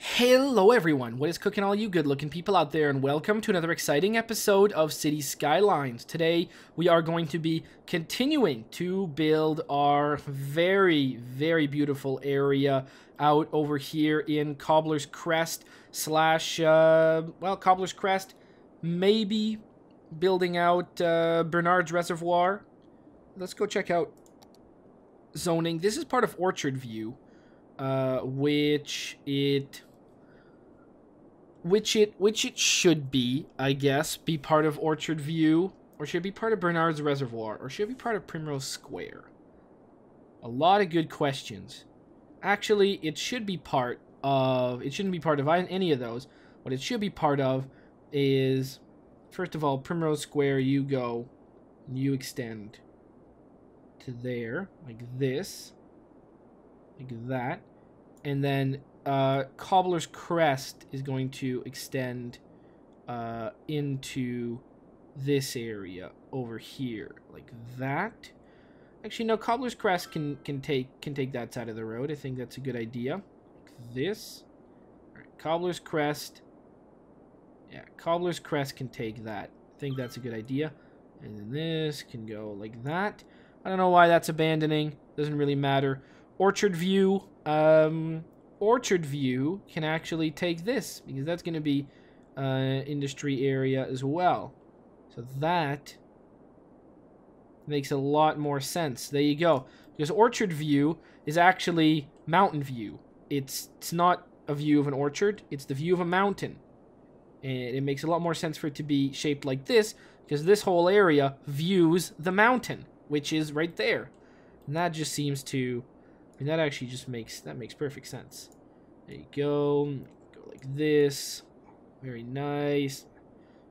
Hello everyone, what is cooking all you good looking people out there, and welcome to another exciting episode of City Skylines. Today we are going to be continuing to build our very beautiful area out over here in Cobbler's Crest slash, Cobbler's Crest, maybe building out Bernard's Reservoir. Let's go check out zoning. This is part of Orchard View, which it should be, I guess, be part of Orchard View, or should it be part of Bernard's Reservoir, or should it be part of Primrose Square? A lot of good questions. Actually, it should be part of, it shouldn't be part of any of those. What it should be part of is, first of all, Primrose Square, you go, you extend to there, like this, like that, and then Cobbler's Crest is going to extend into this area over here, like that. Actually, no, Cobbler's Crest can take that side of the road. I think that's a good idea. Like this. All right, Cobbler's Crest. Yeah, Cobbler's Crest can take that. I think that's a good idea. And then this can go like that. I don't know why that's abandoning. Doesn't really matter. Orchard View. Orchard View can actually take this, because that's going to be industry area as well. So that makes a lot more sense. There you go. Because Orchard View is actually Mountain View. It's not a view of an orchard, it's the view of a mountain. And it makes a lot more sense for it to be shaped like this, because this whole area views the mountain, which is right there. And that just seems to... I mean, that actually just makes perfect sense. There you go. Go like this. Very nice.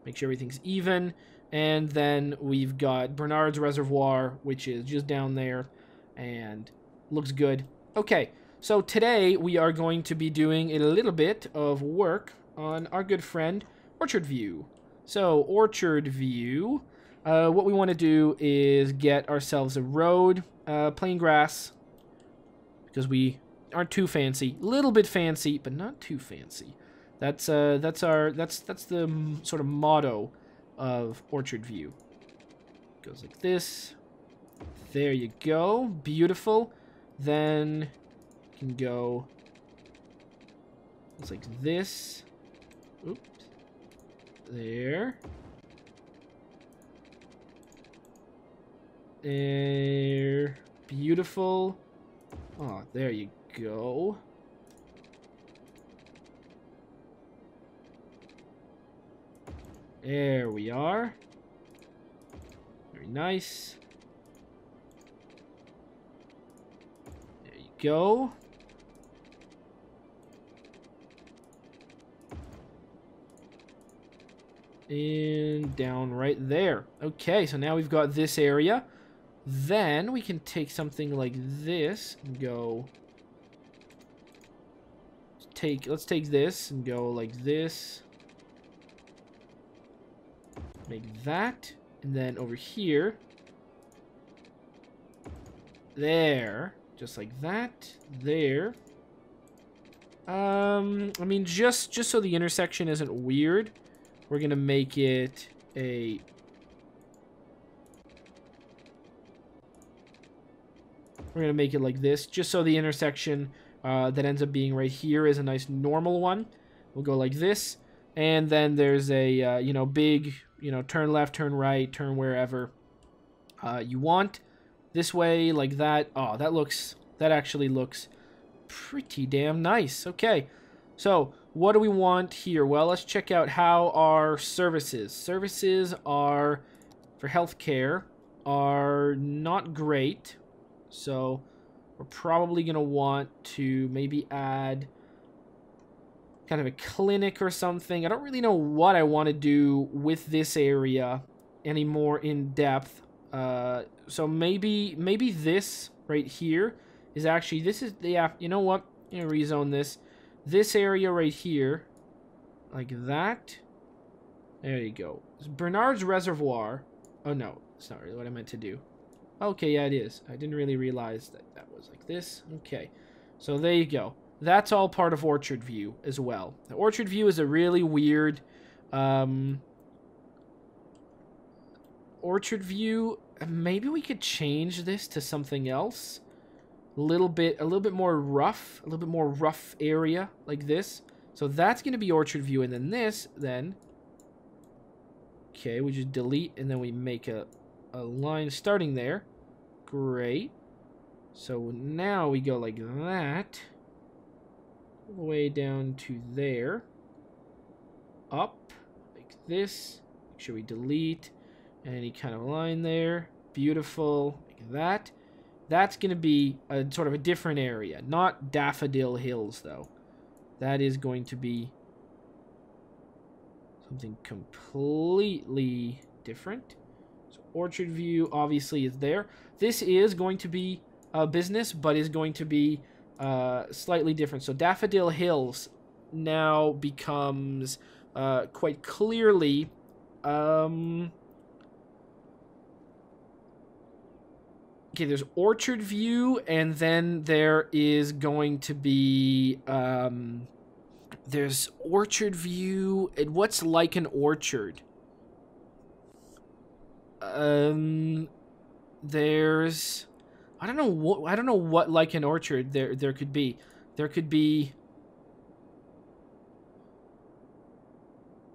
Make sure everything's even. And then we've got Bernard's Reservoir, which is just down there. And looks good. Okay, so today we are going to be doing a little bit of work on our good friend Orchard View. So, Orchard View. What we want to do is get ourselves a road. Plain grass. Because we aren't too fancy, a little bit fancy, but not too fancy. That's the sort of motto of Orchard View. Goes like this. There you go, beautiful. Then you can go. It's like this. Oops. There. There. Beautiful. Oh, there you go. There we are. Very nice. There you go. And down right there. Okay, so now we've got this area. Then we can take something like this and go... Let's take this and go like this. Make that. And then over here. There. Just like that. There. I mean, just so the intersection isn't weird, we're gonna make it a... We're going to make it like this, just so the intersection that ends up being right here is a nice normal one. We'll go like this, and then there's a, big, turn left, turn right, turn wherever you want. This way, like that. Oh, that actually looks pretty damn nice. Okay, so what do we want here? Well, let's check out how our services are, for healthcare, are not great. So we're probably going to want to maybe add kind of a clinic or something. I don't really know what I want to do with this area any more in depth. So maybe this right here is actually, this is the, you know what? I'm going to rezone this. This area right here, like that. There you go. It's Bernard's Reservoir. Oh no, it's not really what I meant to do. Okay, yeah, it is. I didn't really realize that that was like this. Okay, so there you go. That's all part of Orchard View as well. The Orchard View is a really weird... Orchard View, maybe we could change this to something else. A little bit more rough, a little bit more rough area like this. So that's going to be Orchard View, and then this, then... Okay, we just delete, and then we make a line starting there. Great. So now we go like that. All the way down to there. Up, like this. Make sure we delete any kind of line there. Beautiful, like that. That's going to be a sort of a different area. Not Daffodil Hills, though. That is going to be something completely different. So Orchard View obviously is there. This is going to be a business, but is going to be slightly different. So Daffodil Hills now becomes quite clearly... Okay, there's Orchard View, and then there is going to be... there's Orchard View, and what's like an orchard? There's... I don't know what like an orchard there could be. There could be...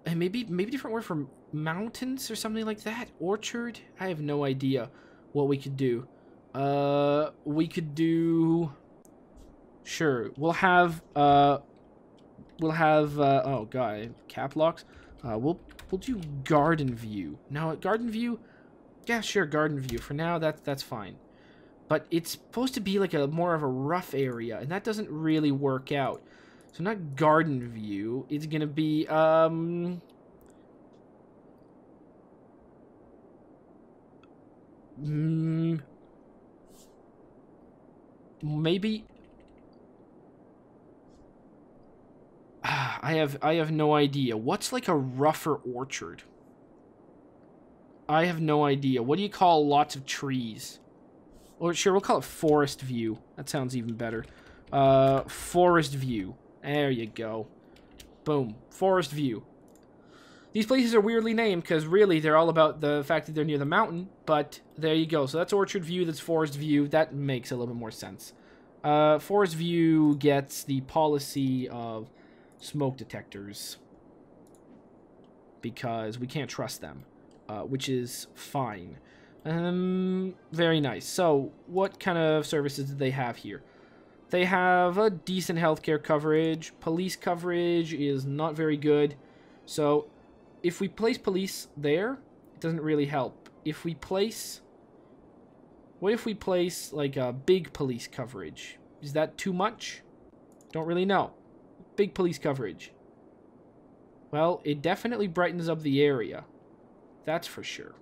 And maybe different word for mountains or something like that? Orchard? I have no idea what we could do. We could do... Sure, we'll have... oh god, cap locks. We'll do Garden View. Now, Garden View... Yeah, sure, Garden View. For now, that's fine. But it's supposed to be like a more of a rough area, and that doesn't really work out. So not Garden View. It's gonna be, maybe... I have no idea. What's like a rougher orchard? I have no idea. What do you call lots of trees? Or sure, we'll call it Forest View. That sounds even better. Forest View. There you go. Boom. Forest View. These places are weirdly named because really they're all about the fact that they're near the mountain, but there you go. So that's Orchard View, that's Forest View. That makes a little bit more sense. Forest View gets the policy of smoke detectors because we can't trust them, which is fine. Very nice. So what kind of services do they have here? They have a decent healthcare coverage. Police coverage is not very good. So if we place police there, it doesn't really help. If we place... What if we place like a big police coverage? Is that too much? Don't really know. Big police coverage. Well, it definitely brightens up the area. That's for sure.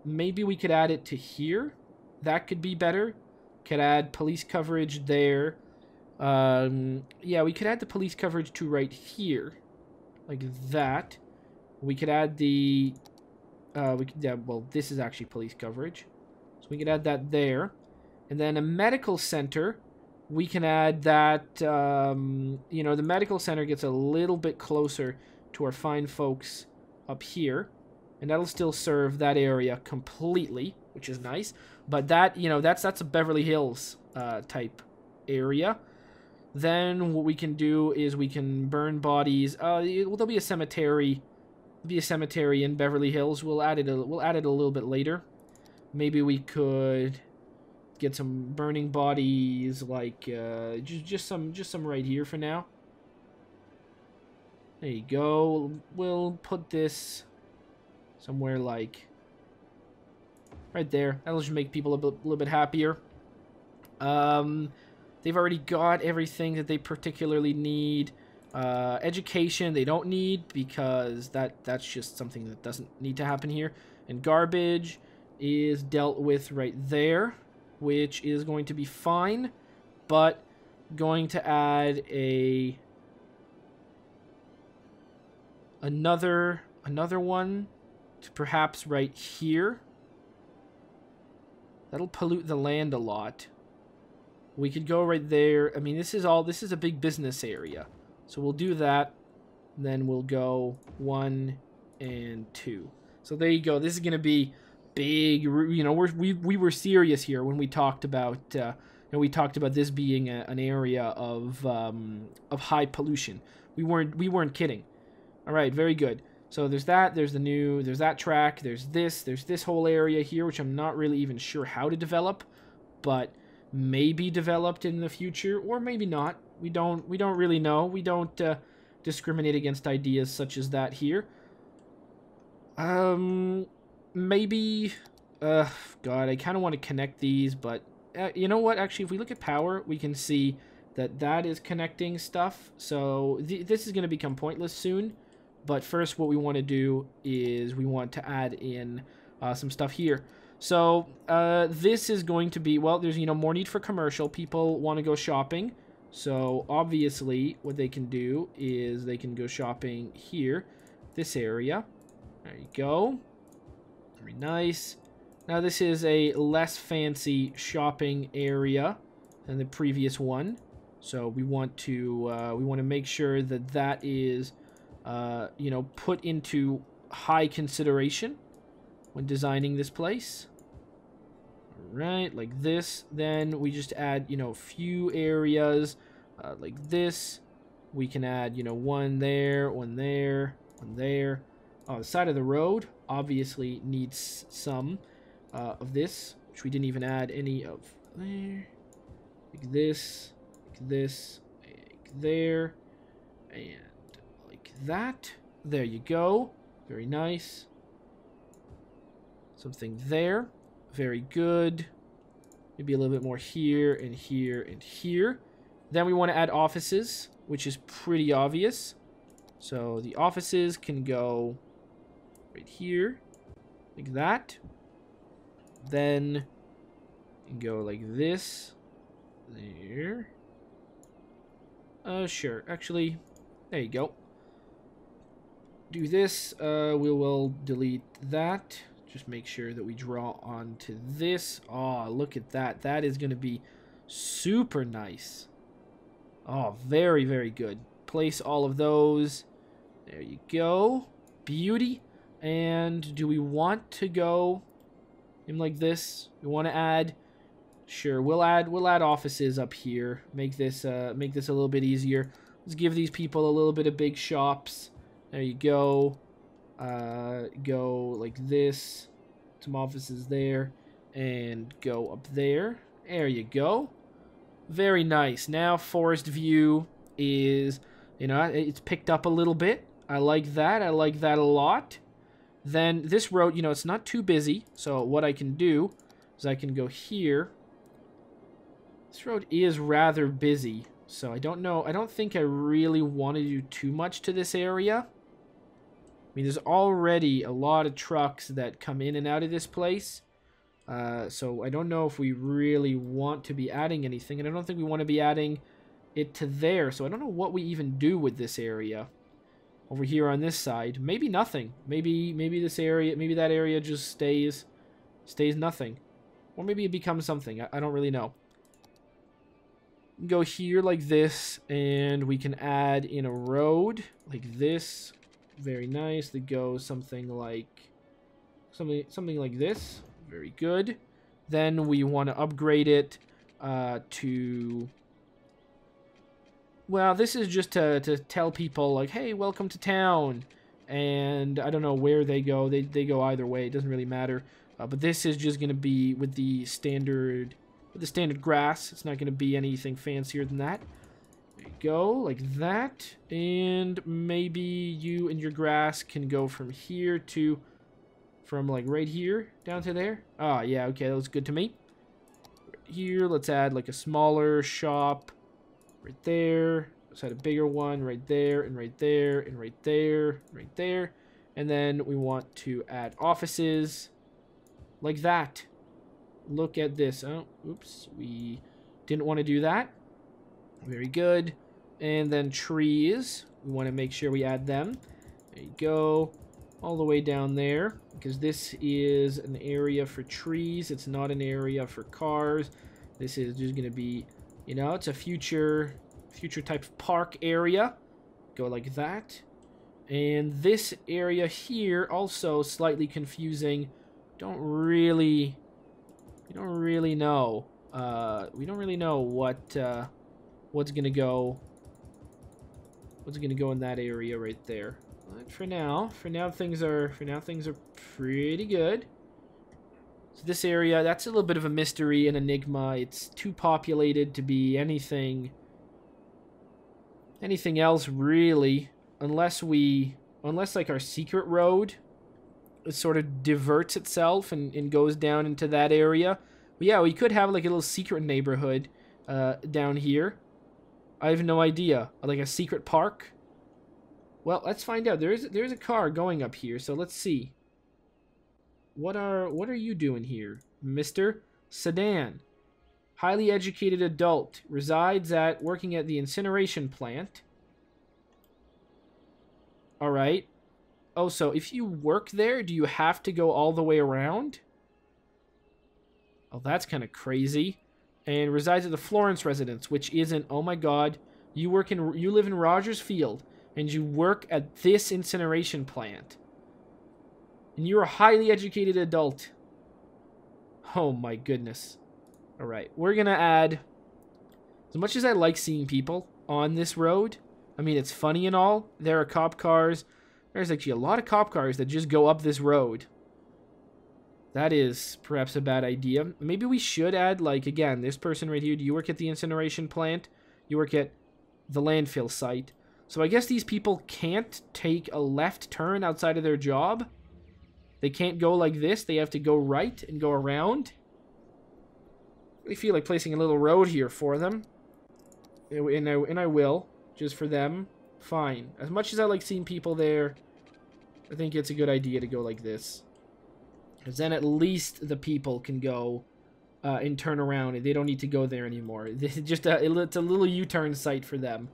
Maybe we could add it to here. That could be better. Could add police coverage there. Yeah, we could add the police coverage to right here. Like that. We could add the... well, this is actually police coverage. So we could add that there. And then a medical center. We can add that, you know, the medical center gets a little bit closer to our fine folks up here. And that'll still serve that area completely, which is nice. But that, you know, that's a Beverly Hills type area. Then what we can do is we can burn bodies. There'll be a cemetery. There'll be a cemetery in Beverly Hills. We'll add it a little bit later. Maybe we could get some burning bodies, like just some right here for now. There you go. We'll put this somewhere like right there. That'll just make people a little bit happier. They've already got everything that they particularly need. Education they don't need because that's just something that doesn't need to happen here. And garbage is dealt with right there, which is going to be fine, but going to add another one to perhaps right here. That'll pollute the land a lot. We could go right there. I mean, this is a big business area. So we'll do that. Then we'll go 1 and 2. So there you go. This is going to be big. You know, we were serious here when we talked about this being an area of high pollution. We weren't kidding. All right, very good. So there's that. There's that track. There's this whole area here, which I'm not really even sure how to develop, but may be developed in the future, or maybe not. We don't really know. We don't discriminate against ideas such as that here. Maybe. God, I kind of want to connect these, but you know what? Actually, if we look at power, we can see that is connecting stuff. So this is going to become pointless soon. But first, what we want to do is we want to add in some stuff here. So this is going to be, well, there's, you know, more need for commercial. People want to go shopping. So obviously what they can do is they can go shopping here, this area. There you go. Very nice. Now this is a less fancy shopping area than the previous one. So we want to make sure that is you know, put into high consideration when designing this place. Right, like this. Then we just add, you know, a few areas like this. We can add, you know, one there, one there, one there. The side of the road obviously needs some of this, which we didn't even add any of there. Like this, like there, and like that. There you go. Very nice. Something there. Very good. Maybe a little bit more here and here and here. Then we want to add offices, which is pretty obvious. So the offices can go right here, like that. Then you can go like this, there. Sure. Actually, there you go. Do this. We will delete that. Just make sure that we draw onto this. Oh, look at that. That is going to be super nice. Oh, very, very good. Place all of those. There you go. Beauty. And do we want to go in like this? We want to add? Sure, we'll add offices up here. Make this a little bit easier. Let's give these people a little bit of big shops. There you go. Go like this, some offices there, and go up there. There you go. Very nice. Now forest view is, you know, it's picked up a little bit. I like that. I like that a lot. Then this road, you know, it's not too busy. So what I can do is I can go here. This road is rather busy. So I don't know. I don't think I really want to do too much to this area. I mean, there's already a lot of trucks that come in and out of this place. So I don't know if we really want to be adding anything. And I don't think we want to be adding it to there. So I don't know what we even do with this area. Over here on this side. Maybe nothing. Maybe this area, maybe that area just stays nothing. Or maybe it becomes something. I don't really know. Go here like this. And we can add in a road like this. Very nice. That goes something like like this. Very good. Then we want to upgrade it to, well, this is just to tell people like, hey, welcome to town. And I don't know where they go. They go either way. It doesn't really matter. But this is just going to be with the standard grass. It's not going to be anything fancier than that. Go like that, and maybe you and your grass can go from here to, from like right here down to there. Ah, yeah, okay, that looks good to me. Here, let's add like a smaller shop right there. Let's add a bigger one right there, and right there, and right there, right there. And then we want to add offices like that. Look at this. Oh, oops, we didn't want to do that. Very good. And then trees. We want to make sure we add them. There you go. All the way down there. Because this is an area for trees. It's not an area for cars. This is just going to be You know, it's a future type of park area. Go like that. And this area here also slightly confusing. We don't really know. We don't really know what's gonna go in that area right there. But for now things are pretty good. So this area, that's a little bit of a mystery and enigma. It's too populated to be anything else really, unless like our secret road sort of diverts itself and goes down into that area. But yeah, we could have like a little secret neighborhood down here. I have no idea. Like a secret park. Well, let's find out. There's a car going up here, so let's see. What are you doing here, Mr. Sedan? Highly educated adult, working at the incineration plant. All right. Oh, so if you work there, do you have to go all the way around? Oh, that's kind of crazy. And resides at the Florence residence, which isn't. Oh my God, you live in Rogers Field, and you work at this incineration plant. And you're a highly educated adult. Oh my goodness. Alright, we're gonna add... As much as I like seeing people on this road, I mean, it's funny and all. There are cop cars. There's actually a lot of cop cars that just go up this road. That is perhaps a bad idea. Maybe we should add, like, again, this person right here. Do you work at the incineration plant? You work at the landfill site. So I guess these people can't take a left turn outside of their job. They can't go like this. They have to go right and go around. I feel like placing a little road here for them. And I will. Just for them. Fine. As much as I like seeing people there, I think it's a good idea to go like this. Because then at least the people can go and turn around. And they don't need to go there anymore. It's just it's a little U-turn site for them.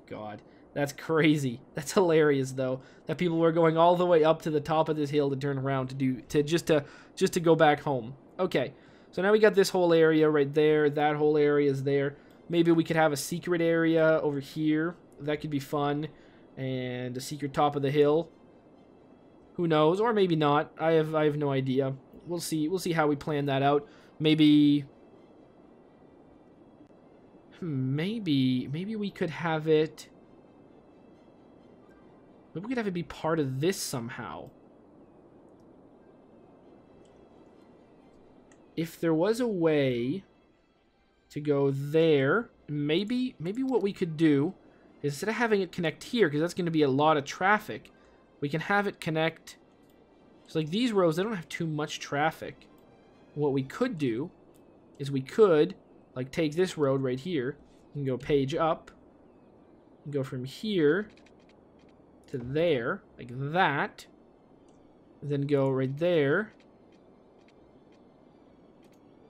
God. That's crazy. That's hilarious, though. That people were going all the way up to the top of this hill to turn around just to go back home. Okay, so now we got this whole area right there. That whole area is there. Maybe we could have a secret area over here. That could be fun. And a secret top of the hill. Who knows? Or maybe not. I have no idea. We'll see. We'll see how we plan that out. Maybe we could have it. Maybe we could have it be part of this somehow. If there was a way to go there, maybe what we could do is, instead of having it connect here, because that's going to be a lot of traffic, we can have it connect. So like these roads, they don't have too much traffic. What we could do is we could like take this road right here and go page up and go from here to there, like that, then go right there.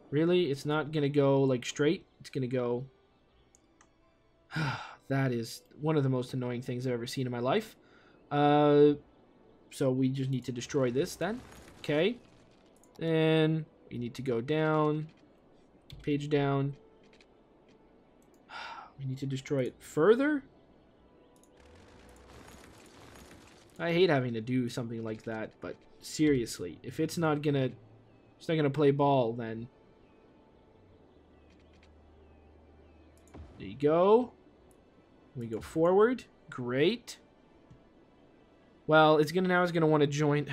Really? It's not gonna go like straight? It's gonna go... That is one of the most annoying things I've ever seen in my life. So we just need to destroy this then. Okay. Then we need to go down. Page down. We need to destroy it further? I hate having to do something like that, but seriously, if it's not gonna play ball, then there you go. We go forward. Great. Well, it's gonna want to join.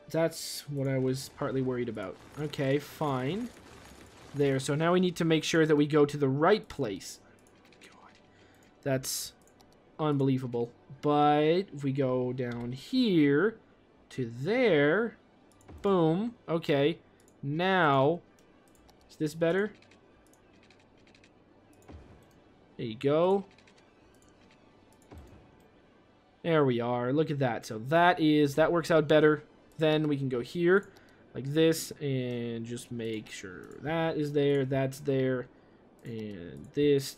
That's what I was partly worried about. Okay, fine. There, so now we need to make sure that we go to the right place. God, that's unbelievable. But if we go down here to there, boom. Okay, now, is this better? There you go. There we are. Look at that. So that works out better. Then we can go here like this and just make sure that is there, that's there, and this,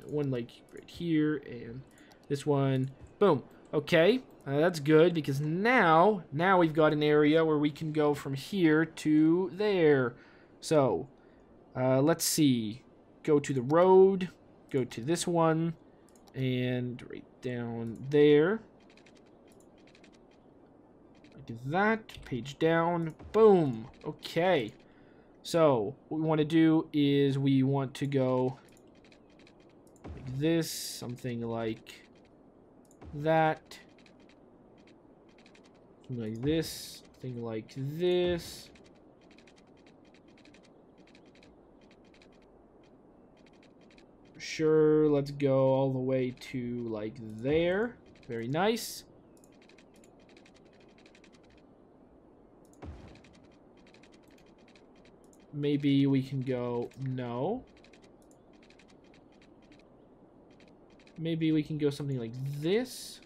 one like right here, and This one. Boom. Okay. That's good because now we've got an area where we can go from here to there. So, let's see. Go to the road. Go to this one. And right down there. Like that. Page down. Boom. Okay. So, what we want to do is we want to go like this. Something like that. Something like this. Something like this. Sure, let's go all the way to like there. Very nice. Maybe we can go, no. Maybe we can go something like this.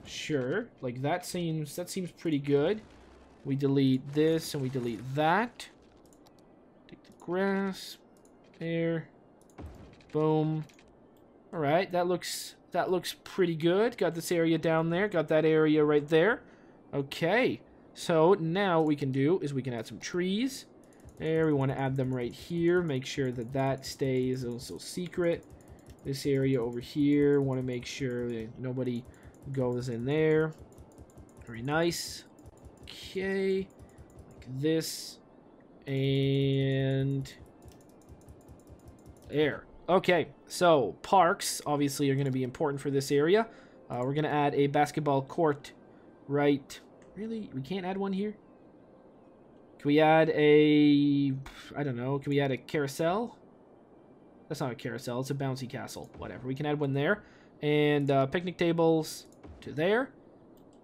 Sure, like that seems pretty good. We delete this and we delete that. Take the grass. There. Boom. All right, that looks pretty good. Got this area down there. Got that area right there. Okay. So now what we can do is we can add some trees. There, we want to add them right here. Make sure that that stays also secret. This area over here, want to make sure that nobody goes in there. Very nice. Okay. Like this. And there. Okay, so parks obviously are going to be important for this area. We're going to add a basketball court right... Really? We can't add one here? Can we add a... I don't know. Can we add a carousel? That's not a carousel. It's a bouncy castle. Whatever. We can add one there. And picnic tables to there.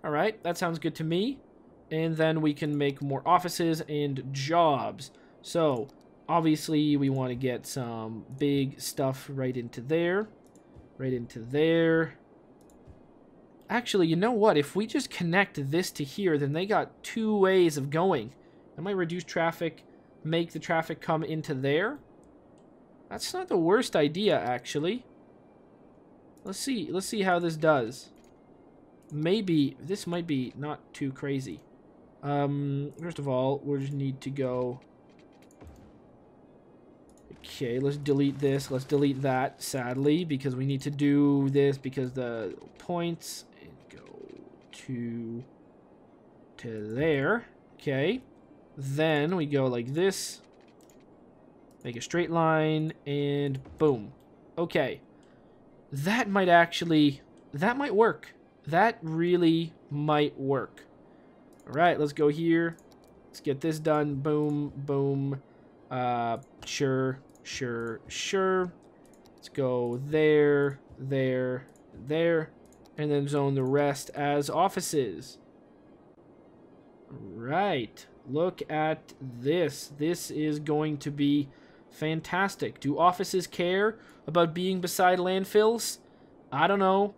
Alright, that sounds good to me. And then we can make more offices and jobs. So, obviously, we want to get some big stuff right into there. Right into there. Actually, you know what? If we just connect this to here, then they got two ways of going. That might reduce traffic, make the traffic come into there. That's not the worst idea, actually. Let's see how this does. Maybe this might be not too crazy. First of all, we just need to go... Okay, let's delete this. Let's delete that, sadly, because we need to do this because the points go to there. Okay. Then we go like this. Make a straight line, and boom. Okay. That might actually... That might work. That really might work. Alright, let's go here. Let's get this done. Boom, boom. Sure. Let's go there, there, there. And then zone the rest as offices. Right. Look at this. This is going to be fantastic. Do offices care about being beside landfills? I don't know.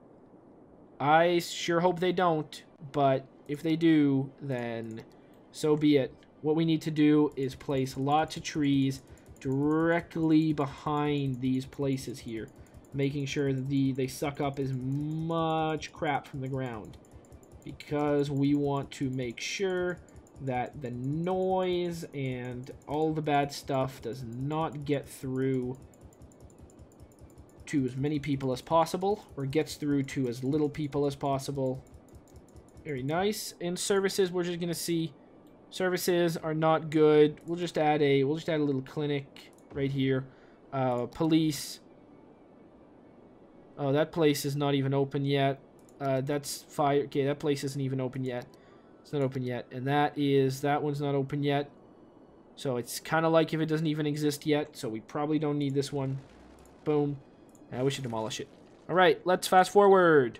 I sure hope they don't. But if they do, then so be it. What we need to do is place lots of trees directly behind these places here, making sure that they suck up as much crap from the ground, because we want to make sure that the noise and all the bad stuff does not get through to as many people as possible, or gets through to as little people as possible. Very nice. And services, we're just gonna see services are not good. We'll just add a little clinic right here. Police. Oh, that place is not even open yet. That's fire. Okay, that place isn't even open yet. It's not open yet. And that one's not open yet. So it's kind of like if it doesn't even exist yet. So we probably don't need this one. Boom. And we should demolish it. All right, let's fast forward.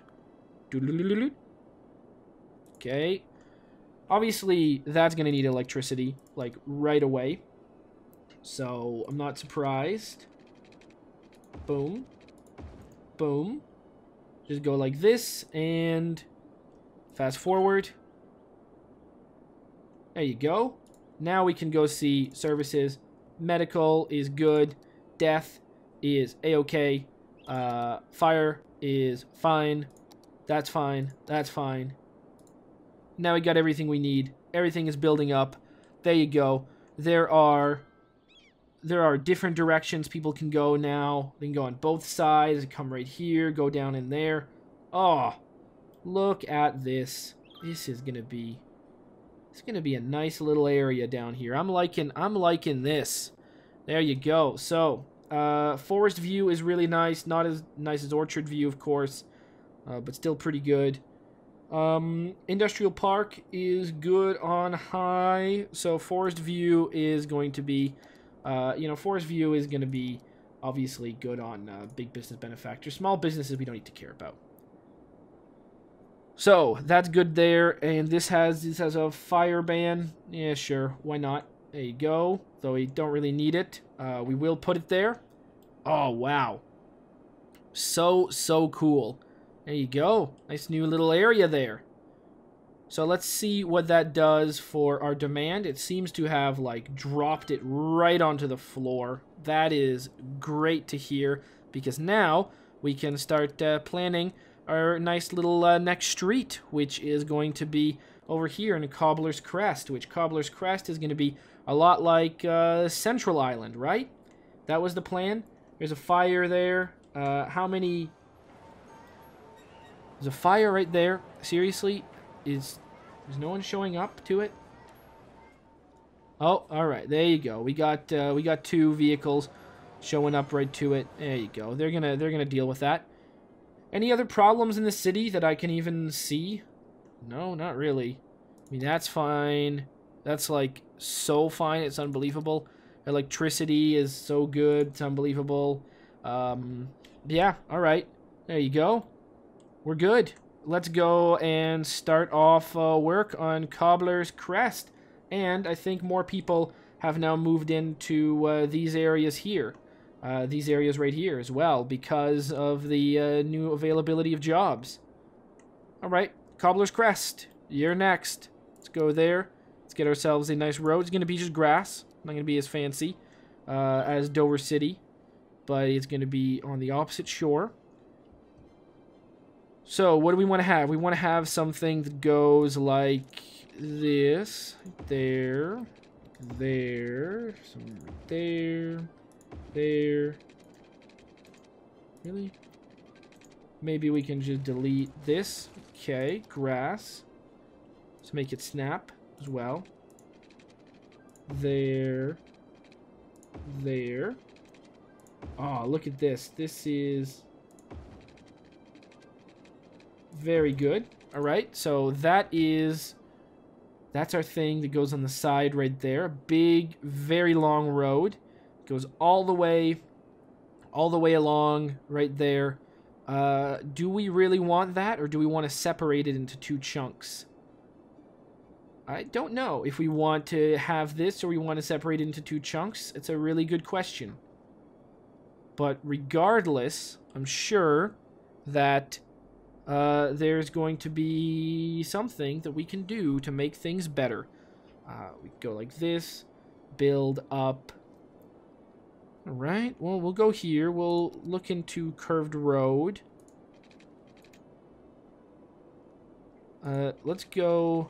Okay. Obviously, that's going to need electricity, like, right away. So, I'm not surprised. Boom. Boom. Just go like this, and fast forward. There you go. Now we can go see services. Medical is good. Death is A-okay. Fire is fine. That's fine. That's fine. Now we got everything we need. Everything is building up. There you go. There are different directions people can go now. They can go on both sides, come right here, go down in there. Oh, look at this. This is gonna be a nice little area down here. I'm liking this. There you go. So, forest view is really nice. Not as nice as orchard view, of course, but still pretty good. Industrial park is good on high. So forest view is going to be, forest view is going to be obviously good on big business benefactors. Small businesses we don't need to care about. So that's good there. And this has a fire ban. Yeah, sure, why not? There you go. Though we don't really need it. We will put it there. Oh wow, so cool. There you go. Nice new little area there. So let's see what that does for our demand. It seems to have, like, dropped it right onto the floor. That is great to hear, because now we can start planning our nice little next street, which is going to be over here in Cobbler's Crest, which Cobbler's Crest is going to be a lot like Central Island, right? That was the plan. There's a fire there. How many... There's a fire right there. Seriously? Is no one showing up to it? Oh, all right. There you go. We got 2 vehicles showing up right to it. There you go. They're gonna deal with that. Any other problems in the city that I can even see? No, not really. I mean, that's fine. That's, like, so fine. It's unbelievable. Electricity is so good. It's unbelievable. Yeah. All right. There you go. We're good. Let's go and start off work on Cobbler's Crest. And I think more people have now moved into these areas here. These areas right here as well, because of the new availability of jobs. Alright, Cobbler's Crest. You're next. Let's go there. Let's get ourselves a nice road. It's going to be just grass. Not going to be as fancy as Dover City. But it's going to be on the opposite shore. So, what do we want to have? We want to have something that goes like this. There. There. Some right there. There. Really? Maybe we can just delete this. Okay, grass. Let's make it snap as well. There. There. Oh, look at this. This is... very good. All right, so that's our thing that goes on the side right there. Big, very long road. Goes all the way along right there. Do we really want that, or do we want to separate it into 2 chunks? I don't know if we want to have this or we want to separate it into 2 chunks. It's a really good question. But regardless, I'm sure that there's going to be something that we can do to make things better. We go like this, build up. Alright, well, we'll go here. We'll look into curved road. Let's go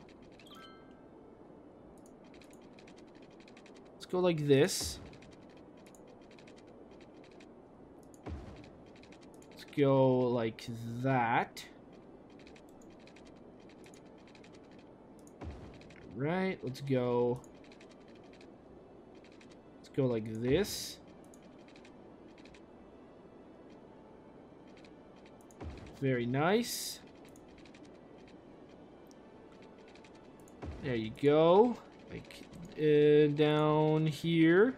like this. Go like that. Right, let's go like this. Very nice. There you go. Like down here.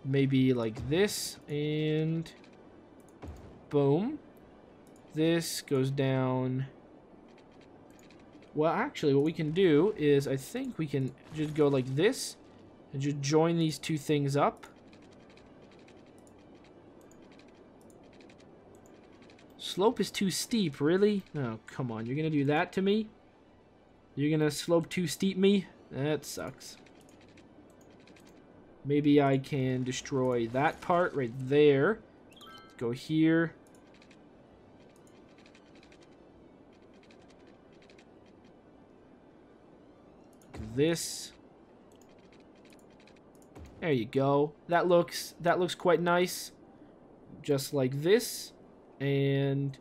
Maybe like this, and boom. This goes down. Well, actually, what we can do is, I think we can just go like this, and just join these 2 things up. Slope is too steep, really? Oh, come on, you're gonna do that to me? You're gonna slope too steep me? That sucks. Maybe I can destroy that part right there. Go here. This. There you go. That looks quite nice. Just like this. And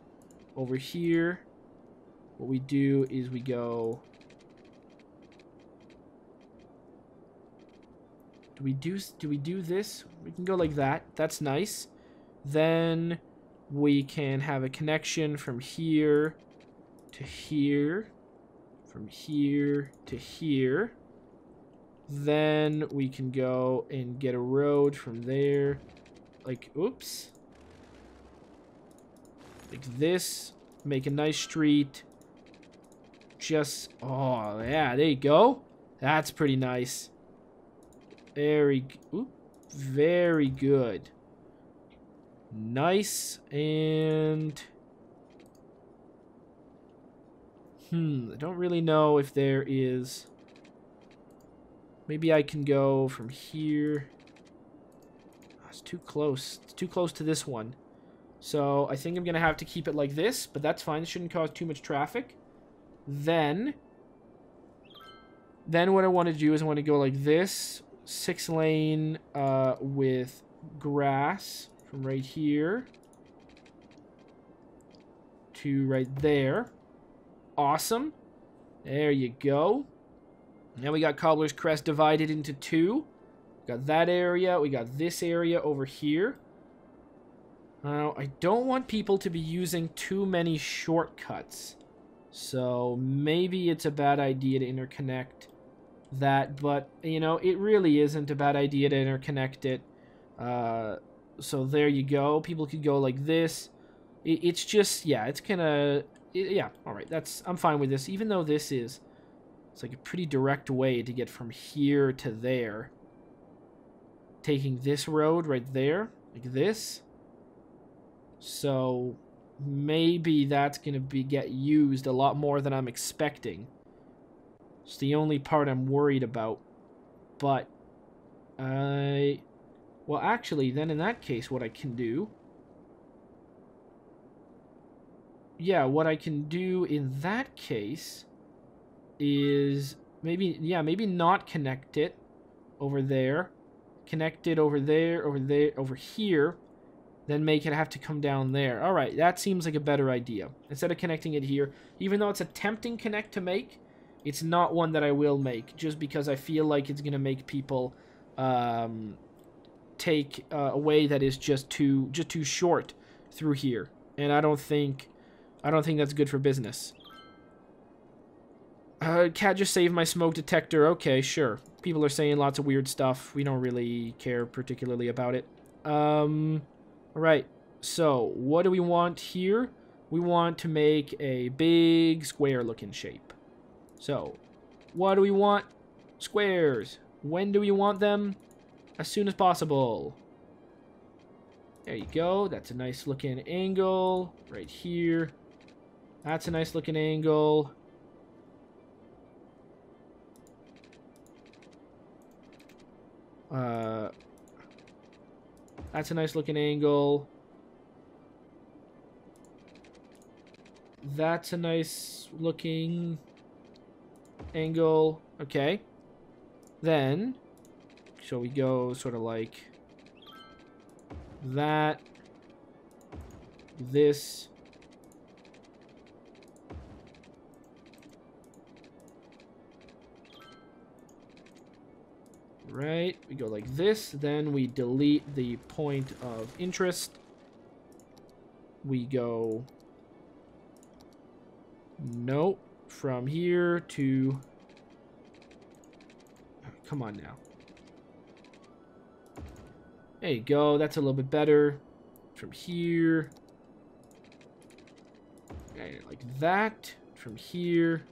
over here, what we do is we go. Do we do this? We can go like that. That's nice. Then we can have a connection from here to here. From here to here. Then we can go and get a road from there. Like, oops. Like this. Make a nice street. Just, oh, yeah, there you go. That's pretty nice. Very good. Nice. And I don't really know if there is. Maybe I can go from here. Oh, it's too close. It's too close to this one. So I think I'm gonna have to keep it like this, but that's fine. It shouldn't cause too much traffic. Then what I want to do is I want to go like this. 6-lane with grass from right here to right there. Awesome. There you go. Now we got Cobbler's Crest divided into 2. We got that area. We got this area over here. Now, I don't want people to be using too many shortcuts. So maybe it's a bad idea to interconnect that, but you know, it really isn't a bad idea to interconnect it. So there you go. People could go like this. It's just, yeah, it's gonna, yeah, all right, I'm fine with this, even though it's like a pretty direct way to get from here to there. Taking this road right there, like this. So maybe that's gonna get used a lot more than I'm expecting. It's the only part I'm worried about. But well, actually, then in that case, what I can do, yeah, what I can do in that case is maybe not connect it over there, connect it over there, over here, then make it have to come down there. All right, that seems like a better idea. Instead of connecting it here, even though it's a tempting connect to make, it's not one that I will make, just because I feel like it's gonna make people take a way that is just too short through here, and I don't think that's good for business. Cat just saved my smoke detector. Okay, sure. People are saying lots of weird stuff. We don't really care particularly about it. Alright, so what do we want here? We want to make a big square looking shape. So, what do we want? Squares. When do we want them? As soon as possible. There you go. That's a nice looking angle. Right here. That's a nice looking angle. That's a nice looking angle. That's a nice looking angle. Okay. Then, so we go sort of like that. This. Right, we go like this, then we delete the point of interest. We go, nope, from here to, come on now. There you go, that's a little bit better. From here, like that, from here,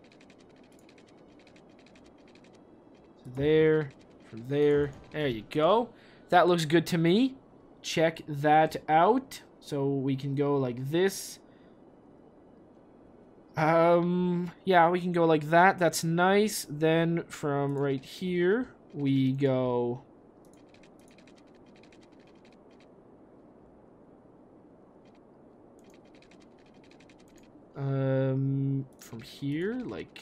to there. From there you go. That looks good to me. Check that out. So we can go like this. Yeah, we can go like that. That's nice. Then from right here we go From here, like...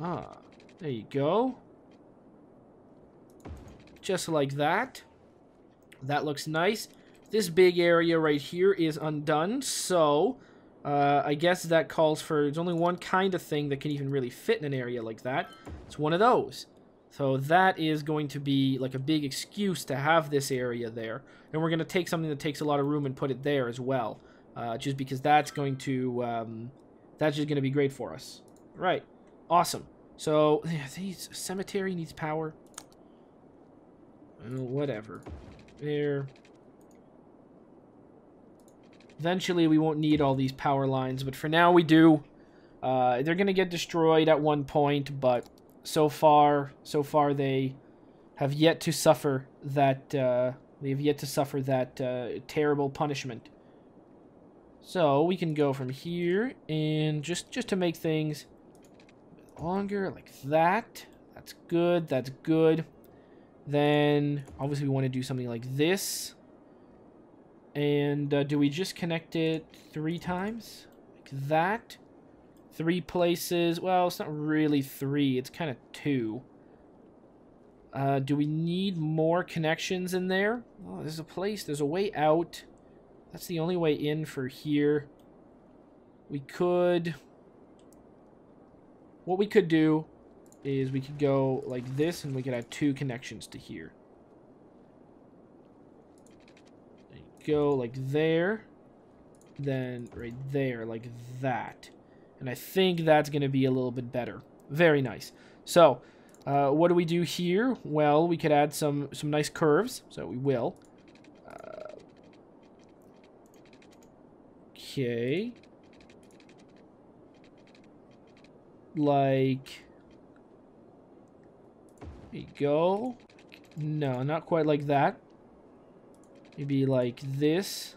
Ah, there you go. Just like that. That looks nice. This big area right here is undone, so... I guess that calls for... There's only one kind of thing that can even really fit in an area like that. It's one of those. So that is going to be like a big excuse to have this area there. And we're going to take something that takes a lot of room and put it there as well. Just because that's going to... that's just going to be great for us. Right. Awesome. So, cemetery needs power. Whatever. There... Eventually, we won't need all these power lines, but for now we do. They're going to get destroyed at one point, but so far they have yet to suffer that terrible punishment. So we can go from here and just to make things longer, like that. That's good. That's good. Then obviously we want to do something like this. And do we just connect it 3 times? Like that? 3 places. Well, it's not really 3. It's kind of 2. Do we need more connections in there? Oh, there's a place. There's a way out. That's the only way in for here. We could... What we could do is we could go like this, and we could add 2 connections to here. Go like there, then right there, like that. And I think that's going to be a little bit better. Very nice. So, what do we do here? Well, we could add some nice curves, so we will. Okay. Like, there you go. No, not quite like that. Maybe like this.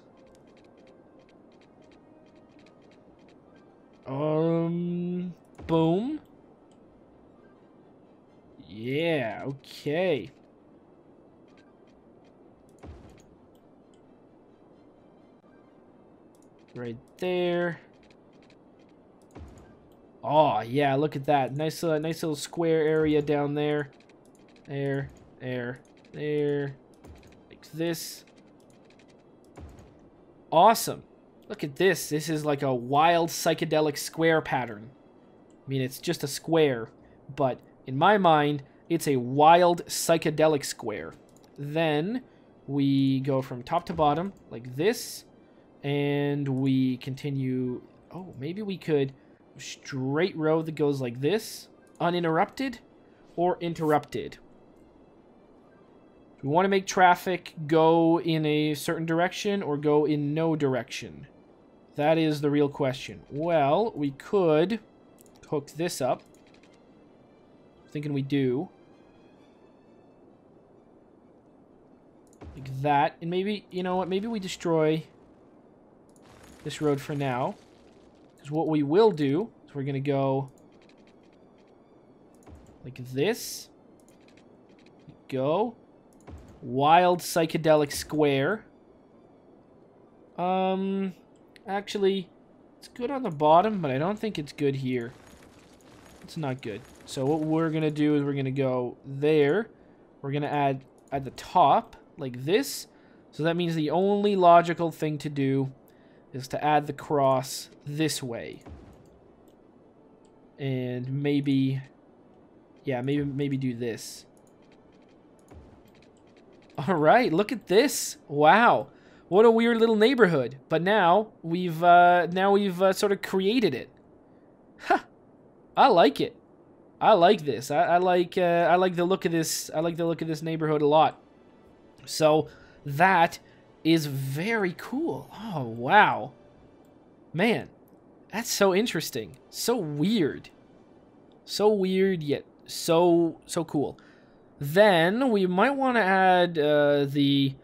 Boom. Yeah, okay. Right there. Oh, yeah, look at that. Nice little square area down there. There. Like this. Awesome. Look at this. This is like a wild psychedelic square pattern. I mean, it's just a square, but in my mind, it's a wild psychedelic square. Then we go from top to bottom like this, and we continue. Oh, maybe we could straight row that goes like this, uninterrupted or interrupted. We want to make traffic go in a certain direction or go in no direction. That is the real question. Well, we could hook this up. Thinking we do. Like that. And maybe, you know what, maybe we destroy this road for now. Because what we will do is we're going to go like this. Go. Wild psychedelic square. Actually, it's good on the bottom, but I don't think it's good here. It's not good. So what we're gonna do is we're gonna go there. We're gonna add at the top like this. So that means the only logical thing to do is to add the cross this way. And maybe, yeah, maybe do this. All right, look at this. Wow. What a weird little neighborhood. But now we've sort of created it. Huh. I like it. I like this. I like the look of this. I like the look of this neighborhood a lot. So that is very cool. Oh, wow. Man, that's so interesting. So weird. So weird yet so cool. Then we might want to add the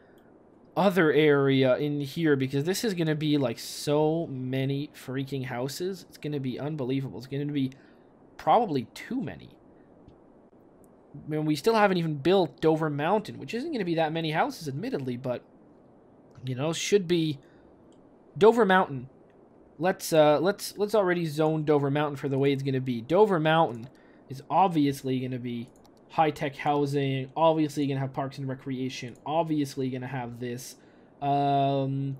other area in here, because this is going to be like so many freaking houses. It's going to be unbelievable. It's going to be probably too many. I mean, we still haven't even built Dover Mountain, which isn't going to be that many houses, admittedly, but, you know, should be Dover Mountain. let's already zone Dover Mountain for the way it's going to be. Dover Mountain is obviously going to be high-tech housing, obviously going to have parks and recreation, obviously going to have this. So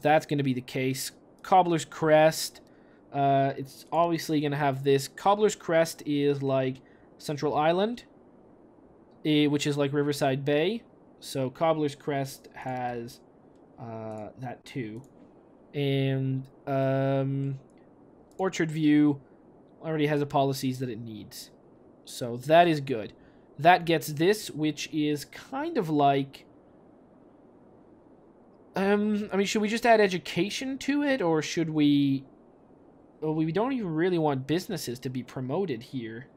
that's going to be the case. Cobbler's Crest, it's obviously going to have this. Cobbler's Crest is like Central Island, which is like Riverside Bay. So Cobbler's Crest has that too. And Orchard View already has the policies that it needs. So that is good. That gets this, which is kind of like... I mean, should we just add education to it, or should we... Well, we don't even really want businesses to be promoted here.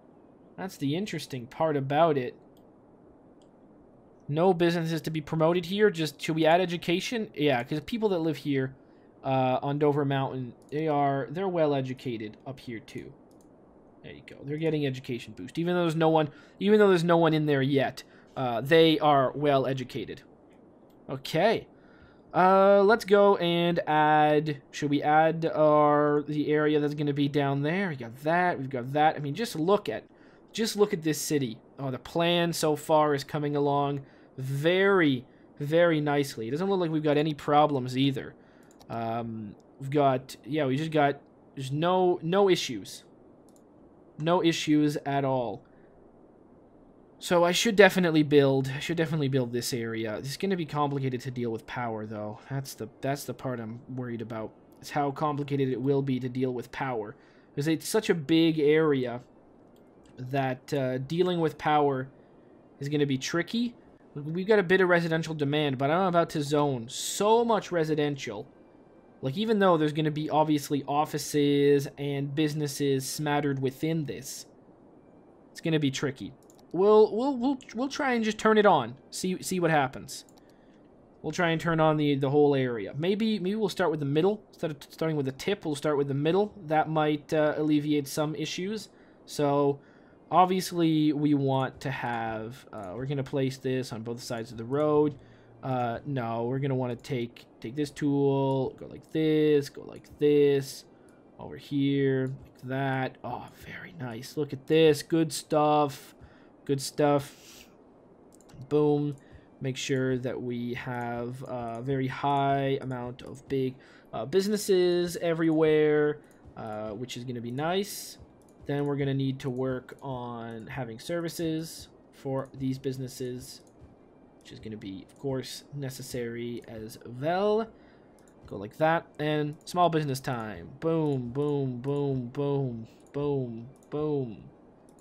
That's the interesting part about it. No businesses to be promoted here. Just, should we add education? Yeah, because people that live here on Dover Mountain, they're well educated up here too. There you go. They're getting education boost. Even though there's no one in there yet, they are well educated. Okay. Let's go and add... Should we add the area that's going to be down there? We got that. We've got that. I mean, just look at this city. Oh, the plan so far is coming along very, very nicely. It doesn't look like we've got any problems either. We've got... Yeah, we just got... There's no issues. No issues at all. So I should definitely build this area. It's going to be complicated to deal with power, though. That's the part I'm worried about. It's how complicated it will be to deal with power, because it's such a big area that dealing with power is going to be tricky. We've got a bit of residential demand, but I'm about to zone so much residential. Like, even though there's going to be obviously offices and businesses smattered within this, it's going to be tricky. We'll try and just turn it on. See what happens. We'll try and turn on the whole area. Maybe we'll start with the middle instead of starting with the tip. We'll start with the middle. That might alleviate some issues. So obviously we want to have. We're gonna place this on both sides of the road. No, we're gonna want to take this tool, go like this, over here, like that. Oh, very nice. Look at this. Good stuff. Good stuff. Boom. Make sure that we have a very high amount of big businesses everywhere, which is going to be nice. Then we're going to need to work on having services for these businesses, which is going to be, of course, necessary as well. Go like that. And small business time. Boom, boom, boom, boom, boom, boom,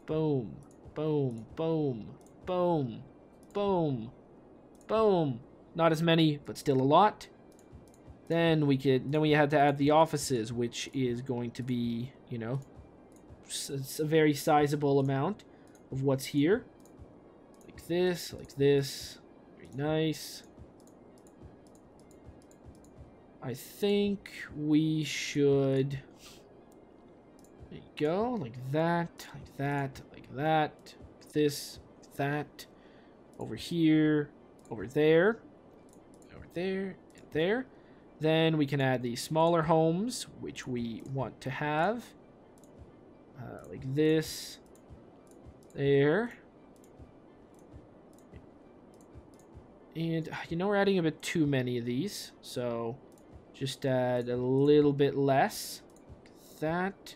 boom, boom, boom, boom, boom, boom. Not as many, but still a lot. Then we had to add the offices, which is going to be, you know, it's a very sizable amount of what's here. Like this, like this. Very nice. I think we should... There you go, like that, like that, like that. This, that. Over here, over there, and there. Then we can add the smaller homes, which we want to have. Like this. There. And, you know, we're adding a bit too many of these, so just add a little bit less. Like that.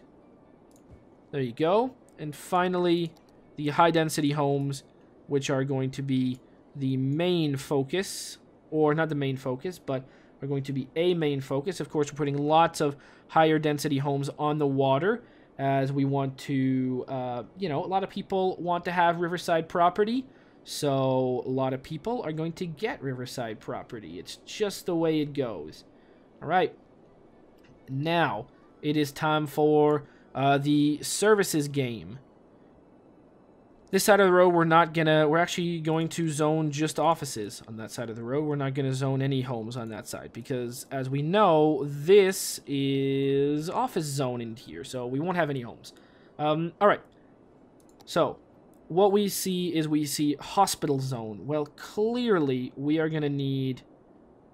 There you go. And finally, the high-density homes, which are going to be the main focus, or not the main focus, but are going to be a main focus. Of course, we're putting lots of higher density homes on the water, as we want to, you know, a lot of people want to have riverside property, so a lot of people are going to get riverside property. It's just the way it goes. All right. Now, it is time for the services game. This side of the road, we're actually going to zone just offices on that side of the road. We're not going to zone any homes on that side because, as we know, this is office zone in here, so we won't have any homes. All right. So, what we see is hospital zone. Well, clearly, we are going to need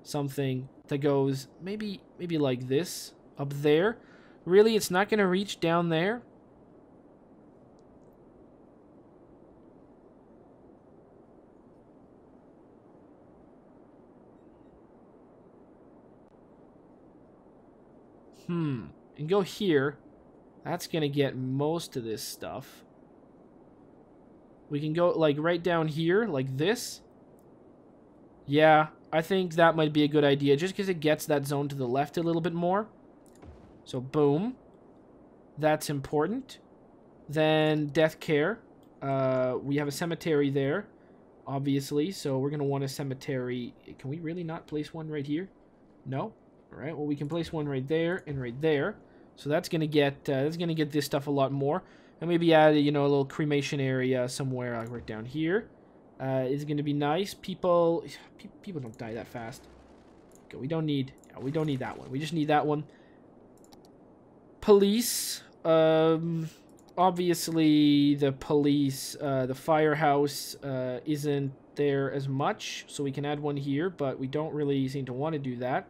something that goes maybe like this. up there. Really, it's not going to reach down there? And go here. That's going to get most of this stuff. We can go, like, right down here, like this. Yeah, I think that might be a good idea, just because it gets that zone to the left a little bit more. So, boom. That's important. Then, death care. We have a cemetery there, obviously, so we're going to want a cemetery. Can we really not place one right here? No? Alright, well, we can place one right there and right there. So that's going to get this stuff a lot more. And maybe add, you know, a little cremation area somewhere, like right down here. Is going to be nice. People don't die that fast. Okay, we don't need that one. We just need that one. Police. Obviously, the police, the firehouse isn't there as much, so we can add one here, but we don't really seem to want to do that.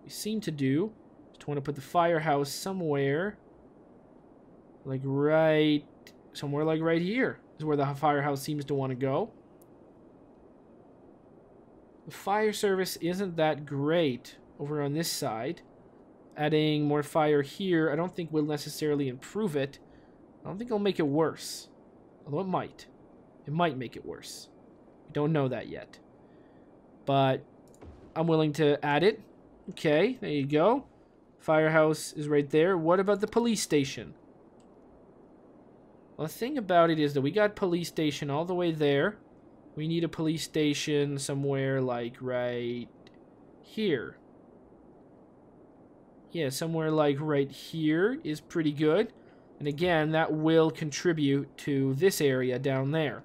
We seem to just want to put the firehouse somewhere, like somewhere like right here is where the firehouse seems to want to go. The fire service isn't that great over on this side. Adding more fire here, I don't think will necessarily improve it. I don't think it'll make it worse. Although it might. It might make it worse. We don't know that yet. But I'm willing to add it. Okay, there you go. Firehouse is right there. What about the police station? Well, the thing about it is that we got police station all the way there. We need a police station somewhere like right here. Yeah, somewhere like right here is pretty good. And again, that will contribute to this area down there.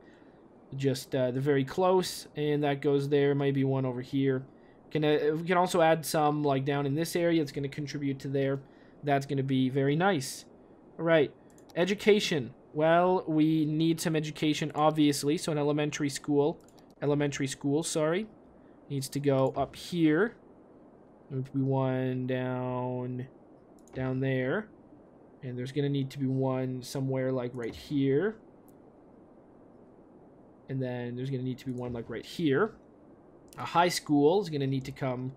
Just the very close, and that goes there. Maybe one over here. We can also add some like down in this area. It's going to contribute to there. That's going to be very nice. All right, education. Well, we need some education, obviously. So an elementary school, sorry, needs to go up here. There needs to be one down there. And there's going to need to be one somewhere like right here. And then there's going to need to be one like right here. A high school is going to need to come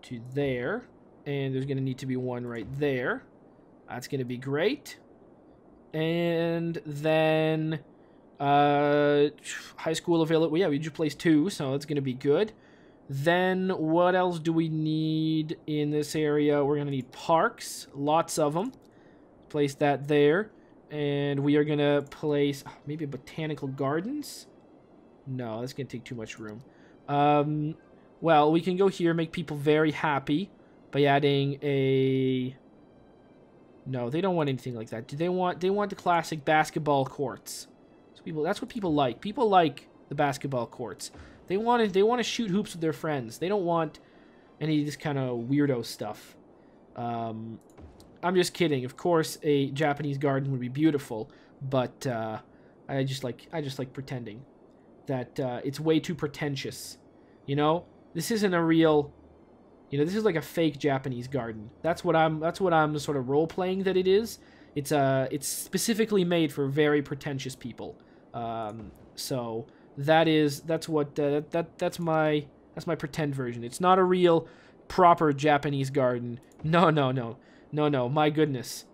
to there. And there's going to need to be one right there. That's going to be great. And then high school available. Well, yeah, we just placed 2, so that's going to be good. Then what else do we need in this area? We're going to need parks, lots of them. Place that there. And we are going to place maybe botanical gardens. No, that's going to take too much room. Well, we can go here, make people very happy by adding a... No, they don't want anything like that. They want the classic basketball courts. So that's what people like. People like the basketball courts. They want to shoot hoops with their friends. They don't want any of this kind of weirdo stuff. I'm just kidding. Of course, a Japanese garden would be beautiful, but I just like pretending that it's way too pretentious. You know, this isn't a real. You know, this is like a fake Japanese garden. That's what I'm sort of role playing that it is. It's specifically made for very pretentious people. So that's my pretend version. It's not a real proper Japanese garden. No. My goodness.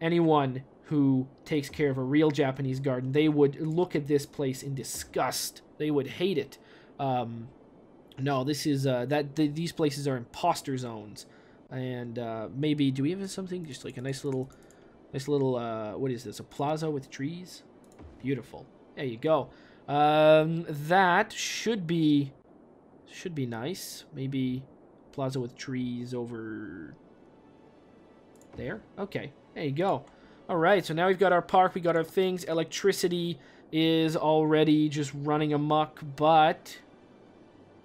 Anyone who takes care of a real Japanese garden, they would look at this place in disgust. They would hate it. No, this is these places are imposter zones, and maybe do we have something just like a nice little what is this? A plaza with trees? Beautiful. There you go. That should be nice. Maybe plaza with trees over there. Okay, there you go. All right, so now we've got our park. We got our things. Electricity is already just running amok, but.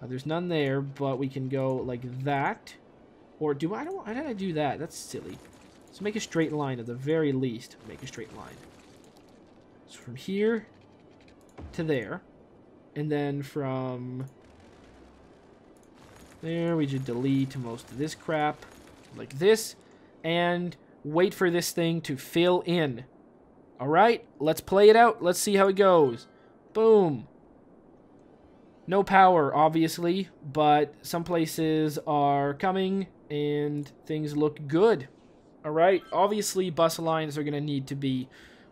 There's none there, but we can go like that. Or why did I do that? That's silly. Let's make a straight line at the very least. Make a straight line. So from here to there. And then from there we just delete most of this crap. like this, and wait for this thing to fill in. All right, let's play it out. Let's see how it goes. Boom. No power, obviously, but some places are coming and things look good. All right, obviously bus lines are going to need to be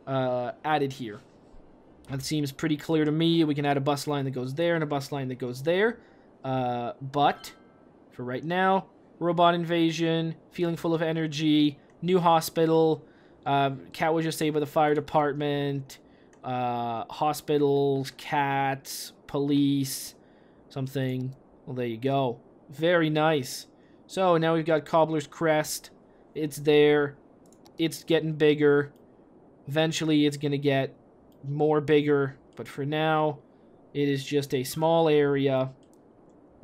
added here. That seems pretty clear to me. We can add a bus line that goes there and a bus line that goes there. But for right now, robot invasion, feeling full of energy, new hospital, cat was just saved by the fire department, hospitals, cats, police, something. Well, there you go. Very nice. So now we've got Cobbler's Crest. It's there. It's getting bigger. Eventually it's going to get more bigger, but for now it is just a small area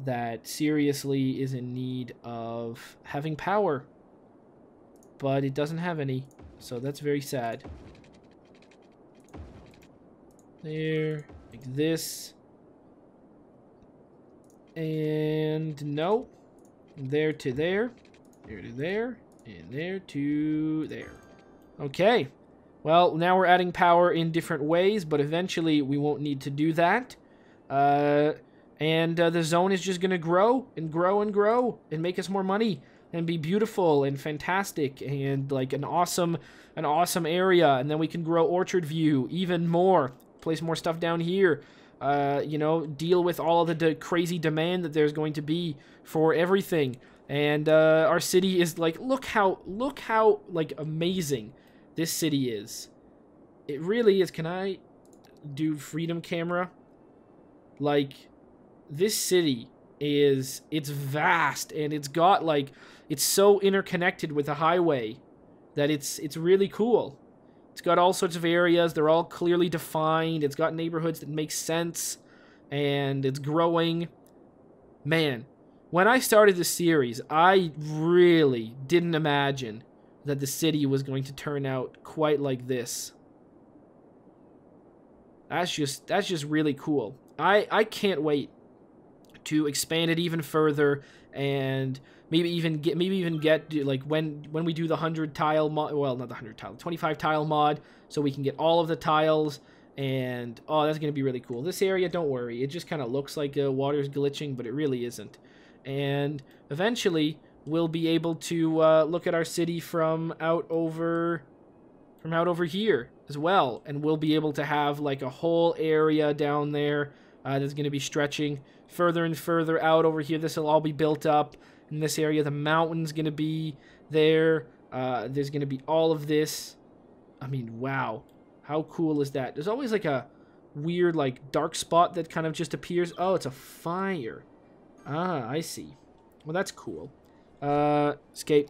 that seriously is in need of having power, but it doesn't have any, so that's very sad. There, like this, and no, there to there, there to there, and there to there. Okay. Well, now we're adding power in different ways, but eventually we won't need to do that. And the zone is just going to grow and grow and grow and make us more money and be beautiful and fantastic and like an awesome area. And then we can grow Orchard View even more, place more stuff down here. You know, deal with all of the crazy demand that there's going to be for everything. And our city is like, look how like amazing this city is. It really is. Can I do freedom camera? Like, this city is, it's vast, and it's got like, it's so interconnected with the highway that it's really cool. It's got all sorts of areas. They're all clearly defined. It's got neighborhoods that make sense, and it's growing. Man, when I started this series, I really didn't imagine that the city was going to turn out quite like this. That's just really cool. I can't wait to expand it even further, and maybe even get like when we do the 100 tile mod, well, not the 100 tile, 25 tile mod, so we can get all of the tiles. And oh, that's gonna be really cool. This area, don't worry, it just kind of looks like water's glitching, but it really isn't. And eventually we'll be able to look at our city from out over here as well, and we'll be able to have like a whole area down there that's going to be stretching further and further out over here. This will all be built up in this area. The mountain's going to be there. There's going to be all of this. I mean, wow, how cool is that? There's always like a weird like dark spot that kind of just appears. Oh, it's a fire. Ah, I see. Well, that's cool. Escape.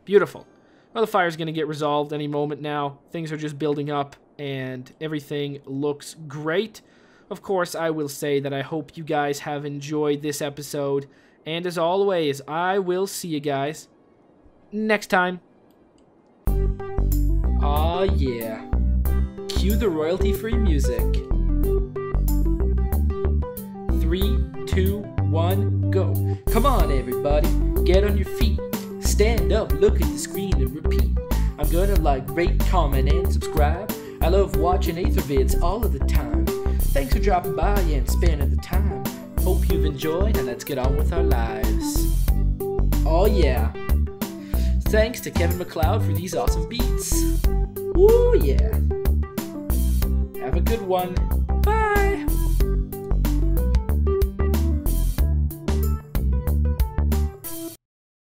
Beautiful. Well, the fire's going to get resolved any moment now. Things are just building up, and everything looks great. Of course, I will say that I hope you guys have enjoyed this episode, and as always, I will see you guys next time. Aw, yeah. Cue the royalty-free music. 3, 2, 1, go. Come on, everybody. Get on your feet. Stand up, look at the screen, and repeat. I'm gonna like, rate, comment, and subscribe. I love watching Athervids all of the time. Thanks for dropping by and spending the time. Hope you've enjoyed, and let's get on with our lives. Oh yeah. Thanks to Kevin MacLeod for these awesome beats. Woo yeah. Have a good one. Bye.